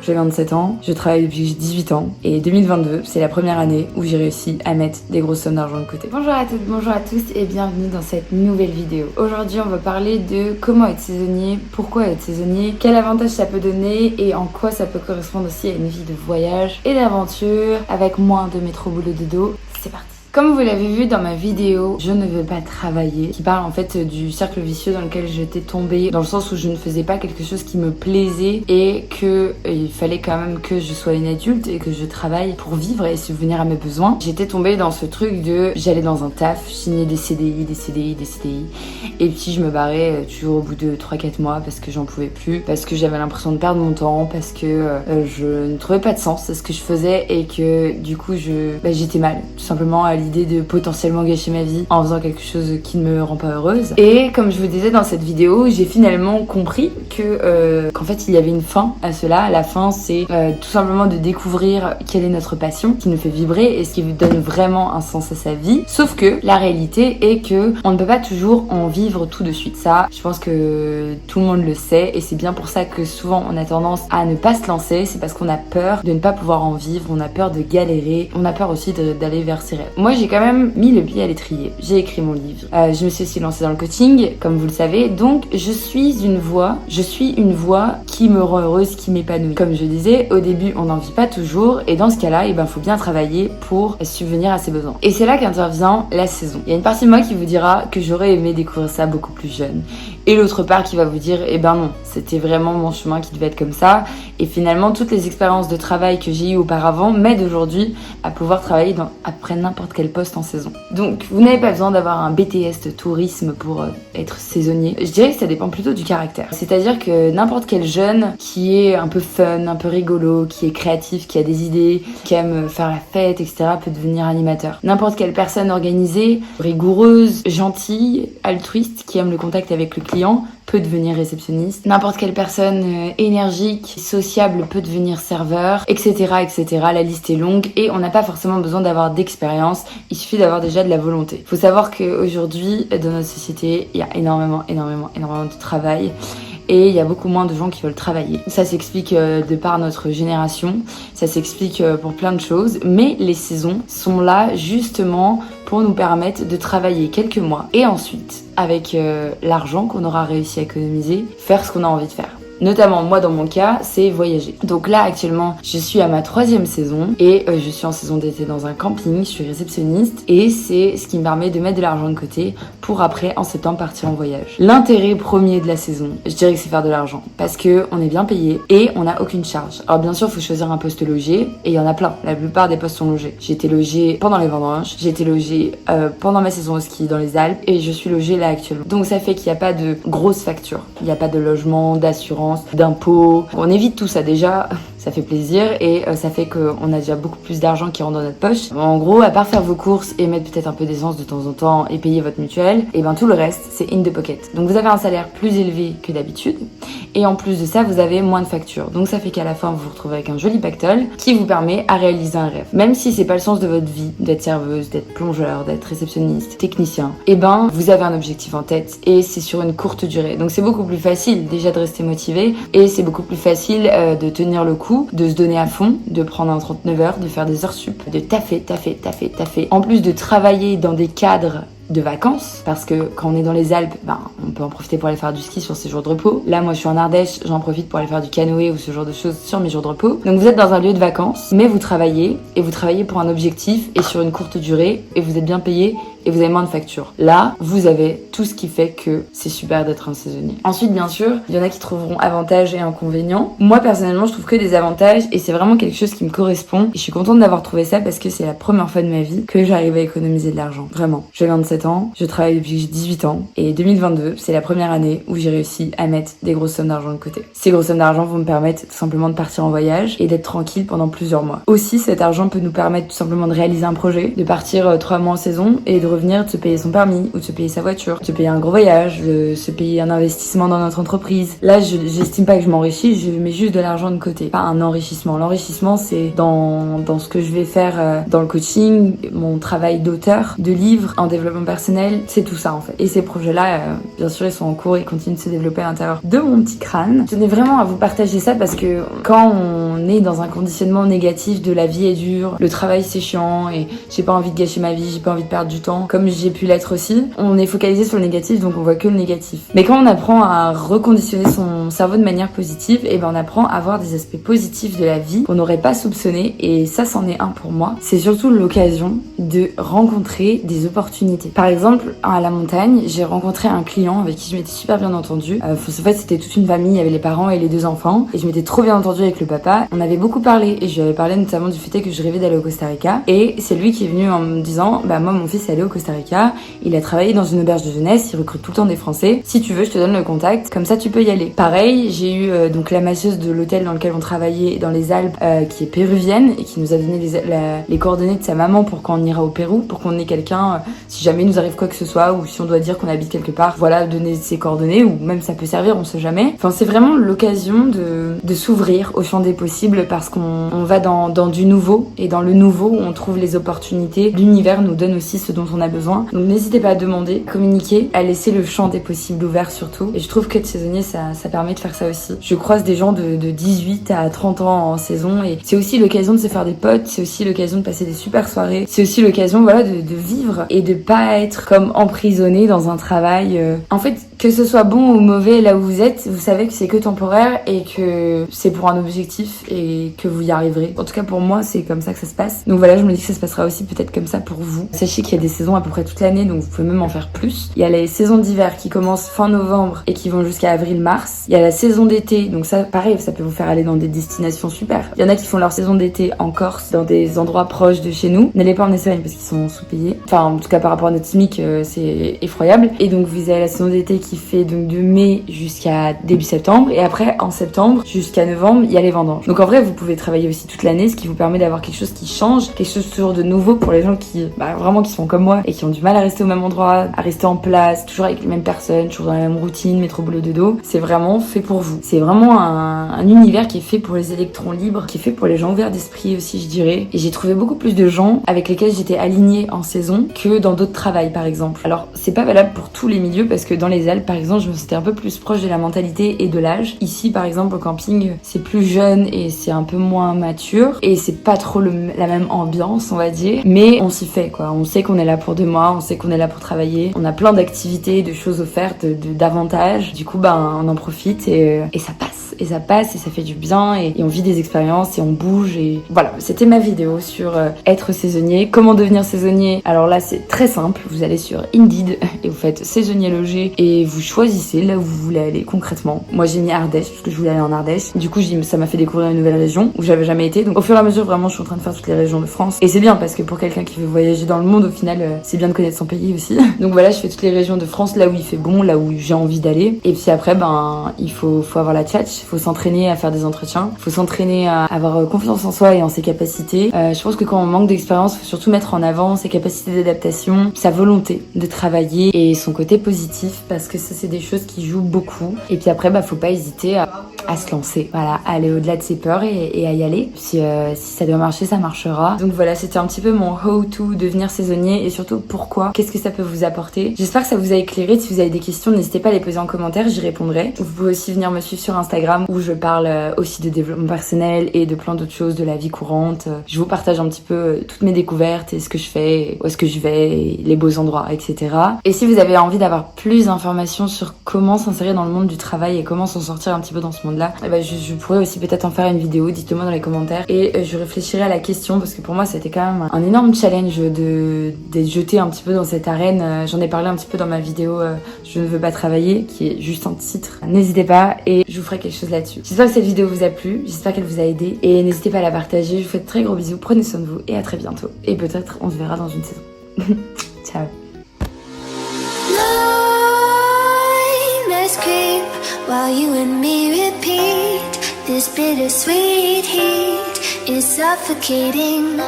j'ai 27 ans, je travaille depuis que j'ai 18 ans et 2022, c'est la première année où j'ai réussi à mettre des grosses sommes d'argent de côté. Bonjour à toutes, bonjour à tous et bienvenue dans cette nouvelle vidéo. Aujourd'hui, on va parler de comment être saisonnier, pourquoi être saisonnier, quel avantage ça peut donner et en quoi ça peut correspondre aussi à une vie de voyage et d'aventure avec moins de métro boulot dodo. C'est parti. Comme vous l'avez vu dans ma vidéo, je ne veux pas travailler, qui parle en fait du cercle vicieux dans lequel j'étais tombée, dans le sens où je ne faisais pas quelque chose qui me plaisait et que il fallait quand même que je sois une adulte et que je travaille pour vivre et subvenir à mes besoins. J'étais tombée dans ce truc de j'allais dans un taf, signer des CDI, et puis je me barrais toujours au bout de 3-4 mois parce que j'en pouvais plus, parce que j'avais l'impression de perdre mon temps, parce que je ne trouvais pas de sens à ce que je faisais et que du coup j'étais mal, tout simplement à l'idée de potentiellement gâcher ma vie en faisant quelque chose qui ne me rend pas heureuse. Et comme je vous disais dans cette vidéo, j'ai finalement compris que qu'en fait il y avait une fin à cela. La fin, c'est tout simplement de découvrir quelle est notre passion, qui nous fait vibrer et ce qui nous donne vraiment un sens à sa vie. Sauf que la réalité est que on ne peut pas toujours en vivre tout de suite. Ça, je pense que tout le monde le sait et c'est bien pour ça que souvent on a tendance à ne pas se lancer. C'est parce qu'on a peur de ne pas pouvoir en vivre, on a peur de galérer, on a peur aussi d'aller vers ses rêves. Moi, j'ai quand même mis le pied à l'étrier. J'ai écrit mon livre. Je me suis aussi lancée dans le coaching, comme vous le savez. Donc, je suis une voix qui me rend heureuse, qui m'épanouit. Comme je disais, au début, on n'en vit pas toujours. Et dans ce cas-là, faut bien travailler pour subvenir à ses besoins. Et c'est là qu'intervient la saison. Il y a une partie de moi qui vous dira que j'aurais aimé découvrir ça beaucoup plus jeune. Et l'autre part qui va vous dire, non, c'était vraiment mon chemin qui devait être comme ça. Et finalement, toutes les expériences de travail que j'ai eues auparavant m'aident aujourd'hui à pouvoir travailler dans après n'importe quel poste en saison. Donc, vous n'avez pas besoin d'avoir un BTS de tourisme pour être saisonnier. Je dirais que ça dépend plutôt du caractère. C'est-à-dire que n'importe quel jeune qui est un peu fun, un peu rigolo, qui est créatif, qui a des idées, qui aime faire la fête, etc. peut devenir animateur. N'importe quelle personne organisée, rigoureuse, gentille, altruiste, qui aime le contact avec le client, peut devenir réceptionniste. N'importe quelle personne énergique, sociable peut devenir serveur, etc., etc. La liste est longue et on n'a pas forcément besoin d'avoir d'expérience. Il suffit d'avoir déjà de la volonté. Il faut savoir qu'aujourd'hui, dans notre société, il y a énormément de travail. Et il y a beaucoup moins de gens qui veulent travailler. Ça s'explique de par notre génération, ça s'explique pour plein de choses, mais les saisons sont là justement pour nous permettre de travailler quelques mois et ensuite, avec l'argent qu'on aura réussi à économiser, faire ce qu'on a envie de faire. Notamment, moi, dans mon cas, c'est voyager. Donc là, actuellement, je suis à ma 3e saison et je suis en saison d'été dans un camping, je suis réceptionniste et c'est ce qui me permet de mettre de l'argent de côté pour après, en septembre, partir en voyage. L'intérêt premier de la saison, je dirais que c'est faire de l'argent parce que on est bien payé et on n'a aucune charge. Alors bien sûr, il faut choisir un poste logé et il y en a plein. La plupart des postes sont logés. J'ai été logée pendant les vendanges, j'ai été logée pendant ma saison au ski dans les Alpes et je suis logée là actuellement. Donc ça fait qu'il n'y a pas de grosses factures. Il n'y a pas de logement, d'assurance, d'impôts. On évite tout ça déjà, ça fait plaisir et ça fait qu'on a déjà beaucoup plus d'argent qui rentre dans notre poche. En gros, à part faire vos courses et mettre peut-être un peu d'essence de temps en temps et payer votre mutuelle, tout le reste c'est in the pocket. Donc vous avez un salaire plus élevé que d'habitude et en plus de ça vous avez moins de factures. Donc ça fait qu'à la fin vous vous retrouvez avec un joli pactole qui vous permet à réaliser un rêve. Même si c'est pas le sens de votre vie d'être serveuse, d'être plongeur, d'être réceptionniste, technicien, vous avez un objectif en tête et c'est sur une courte durée. Donc c'est beaucoup plus facile déjà de rester motivé et c'est beaucoup plus facile de tenir le coup, de se donner à fond, de prendre un 39 heures, de faire des heures sup, de taffer. En plus de travailler dans des cadres de vacances, parce que quand on est dans les Alpes, on peut en profiter pour aller faire du ski sur ses jours de repos. Là, moi, je suis en Ardèche, j'en profite pour aller faire du canoë ou ce genre de choses sur mes jours de repos. Donc, vous êtes dans un lieu de vacances, mais vous travaillez, et vous travaillez pour un objectif et sur une courte durée, et vous êtes bien payé, et vous avez moins de factures. Là, vous avez tout ce qui fait que c'est super d'être un saisonnier. Ensuite, bien sûr, il y en a qui trouveront avantages et inconvénients. Moi, personnellement, je trouve que des avantages, et c'est vraiment quelque chose qui me correspond, et je suis contente d'avoir trouvé ça parce que c'est la première fois de ma vie que j'arrive à économiser de l'argent. Vraiment. J'ai 27 ans, je travaille depuis que j'ai 18 ans et 2022, c'est la première année où j'ai réussi à mettre des grosses sommes d'argent de côté. Ces grosses sommes d'argent vont me permettre tout simplement de partir en voyage et d'être tranquille pendant plusieurs mois. Aussi, cet argent peut nous permettre tout simplement de réaliser un projet, de partir 3 mois en saison et de revenir revenir de se payer son permis ou de se payer sa voiture, de se payer un gros voyage, de se payer un investissement dans notre entreprise. Là, j'estime pas que je m'enrichis, je mets juste de l'argent de côté, pas un enrichissement. L'enrichissement, c'est dans ce que je vais faire dans le coaching, mon travail d'auteur, de livre, en développement personnel, c'est tout ça en fait. Et ces projets-là, bien sûr, ils sont en cours, ils continuent de se développer à l'intérieur de mon petit crâne. Je tenais vraiment à vous partager ça parce que quand on est dans un conditionnement négatif de la vie est dure, le travail c'est chiant et j'ai pas envie de gâcher ma vie, j'ai pas envie de perdre du temps, comme j'ai pu l'être aussi, on est focalisé sur le négatif donc on voit que le négatif. Mais quand on apprend à reconditionner son cerveau de manière positive, et ben on apprend à voir des aspects positifs de la vie qu'on n'aurait pas soupçonné, et ça c'en est un pour moi. C'est surtout l'occasion de rencontrer des opportunités. Par exemple, à la montagne, j'ai rencontré un client avec qui je m'étais super bien entendue. En fait, c'était toute une famille, il y avait les parents et les 2 enfants, et je m'étais trop bien entendue avec le papa. On avait beaucoup parlé, et je lui avais parlé notamment du fait que je rêvais d'aller au Costa Rica, et c'est lui qui est venu en me disant, bah moi mon fils est allé au Costa Rica, il a travaillé dans une auberge de jeunesse, il recrute tout le temps des Français, si tu veux je te donne le contact, comme ça tu peux y aller. Pareil, j'ai eu donc la masseuse de l'hôtel dans lequel on travaillait dans les Alpes, qui est péruvienne, et qui nous a donné les coordonnées de sa maman pour quand on ira au Pérou, pour qu'on ait quelqu'un, si jamais il nous arrive quoi que ce soit, ou si on doit dire qu'on habite quelque part, voilà, donner ses coordonnées, ou même ça peut servir, on sait jamais. Enfin, c'est vraiment l'occasion de s'ouvrir au champ des possibles, parce qu'on va dans du nouveau, et dans le nouveau, on trouve les opportunités. L'univers nous donne aussi ce dont on a besoin. Donc n'hésitez pas à demander, communiquer, à laisser le champ des possibles ouvert surtout. Et je trouve que être saisonnier, ça permet de faire ça aussi. Je croise des gens de 18 à 30 ans en saison, et c'est aussi l'occasion de se faire des potes, c'est aussi l'occasion de passer des super soirées, c'est aussi l'occasion, voilà, de vivre et de pas être comme emprisonné dans un travail. En fait, que ce soit bon ou mauvais là où vous êtes, vous savez que c'est que temporaire et que c'est pour un objectif et que vous y arriverez. En tout cas pour moi, c'est comme ça que ça se passe. Donc voilà, je me dis que ça se passera aussi peut-être comme ça pour vous. Sachez qu'il y a des saisons à peu près toute l'année, donc vous pouvez même en faire plus. Il y a les saisons d'hiver qui commencent fin novembre et qui vont jusqu'à avril-mars. Il y a la saison d'été, donc ça pareil, ça peut vous faire aller dans des destinations super. Il y en a qui font leur saison d'été en Corse, dans des endroits proches de chez nous. N'allez pas en Espagne parce qu'ils sont sous-payés. Enfin, en tout cas par rapport à notre SMIC, c'est effroyable. Et donc vous avez la saison d'été qui fait donc de mai jusqu'à début septembre, et après en septembre jusqu'à novembre il y a les vendanges. Donc en vrai vous pouvez travailler aussi toute l'année, ce qui vous permet d'avoir quelque chose qui change, quelque chose toujours de nouveau pour les gens qui vraiment qui sont comme moi et qui ont du mal à rester au même endroit, à rester en place, toujours avec les mêmes personnes, toujours dans la même routine, métro boulot dodo. C'est vraiment fait pour vous. C'est vraiment un univers qui est fait pour les électrons libres, qui est fait pour les gens ouverts d'esprit aussi, je dirais. Et j'ai trouvé beaucoup plus de gens avec lesquels j'étais alignée en saison que dans d'autres travails par exemple. Alors c'est pas valable pour tous les milieux, parce que dans les Alpes par exemple, je me sentais un peu plus proche de la mentalité et de l'âge. Ici, par exemple, au camping, c'est plus jeune et c'est un peu moins mature. Et c'est pas trop la même ambiance, on va dire. Mais on s'y fait, quoi. On sait qu'on est là pour 2 mois, on sait qu'on est là pour travailler. On a plein d'activités, de choses offertes, d'avantages. Du coup, on en profite et ça passe. Et ça passe et ça fait du bien et on vit des expériences et on bouge et voilà. C'était ma vidéo sur être saisonnier, comment devenir saisonnier. Alors là, c'est très simple. Vous allez sur Indeed et vous faites saisonnier logé et vous choisissez là où vous voulez aller concrètement. Moi, j'ai mis Ardèche parce que je voulais aller en Ardèche. Du coup, ça m'a fait découvrir une nouvelle région où j'avais jamais été. Donc, au fur et à mesure, vraiment, je suis en train de faire toutes les régions de France. Et c'est bien parce que pour quelqu'un qui veut voyager dans le monde, au final, c'est bien de connaître son pays aussi. Donc voilà, je fais toutes les régions de France, là où il fait bon, là où j'ai envie d'aller. Et puis après, il faut avoir la tchatch, il faut s'entraîner à faire des entretiens, il faut s'entraîner à avoir confiance en soi et en ses capacités. Je pense que quand on manque d'expérience, il faut surtout mettre en avant ses capacités d'adaptation, sa volonté de travailler et son côté positif, parce que ça, c'est des choses qui jouent beaucoup. Et puis après, faut pas hésiter à se lancer, voilà, à aller au-delà de ses peurs et à y aller. Si ça doit marcher, ça marchera. Donc voilà, c'était un petit peu mon how-to devenir saisonnier et surtout pourquoi, qu'est-ce que ça peut vous apporter. J'espère que ça vous a éclairé. Si vous avez des questions, n'hésitez pas à les poser en commentaire, j'y répondrai. Vous pouvez aussi venir me suivre sur Instagram où je parle aussi de développement personnel et de plein d'autres choses, de la vie courante. Je vous partage un petit peu toutes mes découvertes et ce que je fais, où est-ce que je vais, les beaux endroits, etc. Et si vous avez envie d'avoir plus d'informations sur comment s'insérer dans le monde du travail et comment s'en sortir un petit peu dans ce monde-là, je pourrais aussi peut-être en faire une vidéo, dites-le moi dans les commentaires et je réfléchirai à la question, parce que pour moi c'était quand même un énorme challenge d'être jeté un petit peu dans cette arène. J'en ai parlé un petit peu dans ma vidéo Je ne veux pas travailler, qui est juste un titre. N'hésitez pas et je vous ferai quelque chose là-dessus. J'espère que cette vidéo vous a plu, j'espère qu'elle vous a aidé et n'hésitez pas à la partager. Je vous fais de très gros bisous, prenez soin de vous et à très bientôt. Et peut-être on se verra dans une saison. Ciao. Creep while you and me repeat. This bittersweet heat is suffocating.